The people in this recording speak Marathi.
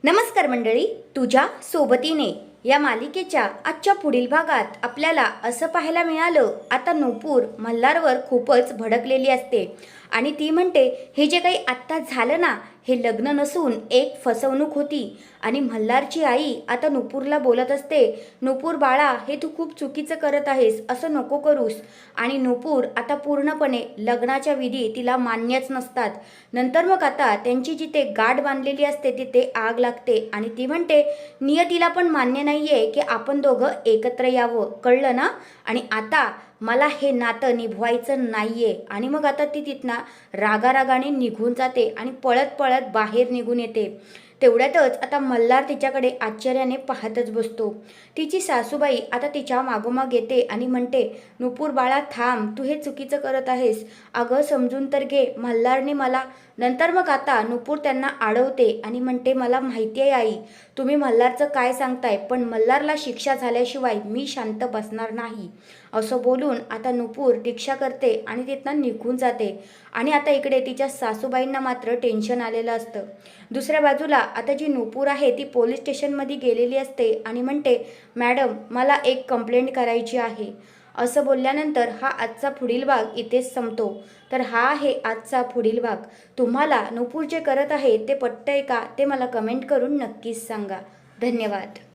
नमस्कार मंडळी, तुझ्या सोबतीने या मालिकेच्या आजच्या पुढील भागात आपल्याला असं पाहायला मिळालं, आता नुपूर मल्हारवर खूपच भडकलेली असते आणि ती म्हणते हे जे काही आत्ता झालं ना, हे लग्न नसून एक फसवणूक होती. आणि मल्हारची आई आता नुपूरला बोलत असते, नुपूर बाळा, हे तू खूप चुकीचं करत आहेस, असं नको करूस. आणि नुपूर आता पूर्णपणे लग्नाच्या विधी तिला मान्यच नसतात. नंतर मग आता त्यांची जिथे गाठ बांधलेली असते तिथे आग लागते आणि ती म्हणते नियतीला पण मान्य नाहीये की आपण दोघं एकत्र यावं, कळलं ना. आणि आता मला हे नातं निभवायचं नाहीये. आणि मग आता ती तिथनं रागारागाने निघून जाते आणि पळत पळत बाहेर निघून येते. तेवढ्यातच आता मल्हार तिच्याकडे आश्चर्याने पाहतच बसतो. तिची सासूबाई आता तिच्या मागोमाग येते आणि म्हणते, नुपूर बाळा थांब, तू हे चुकीचं करत आहेस, अगं समजून तर घे, मल्हारने मला. नंतर मग आता नुपूर त्यांना अडवते आणि म्हणते, मला माहिती आहे आई, तुम्ही मल्हारचं काय सांगताय, पण मल्हारला शिक्षा झाल्याशिवाय मी शांत बसणार नाही. असं बोलून आता नुपूर दीक्षा करते आणि तिथनं निघून जाते. आणि आता इकडे तिच्या सासूबाईंना मात्र टेन्शन आलेलं असतं. दुसऱ्या बाजूला आता जी नुपूर आहे ती पोलीस स्टेशनमध्ये गेलेली असते आणि म्हणते, मॅडम मला एक कंप्लेंट करायची आहे. असं बोलल्यानंतर हा आजचा पुढील भाग इथेच संपतो. तर हा आहे आजचा पुढील भाग. तुम्हाला नुपूर जे करत आहे ते पटतंय का, ते मला कमेंट करून नक्कीच सांगा. धन्यवाद.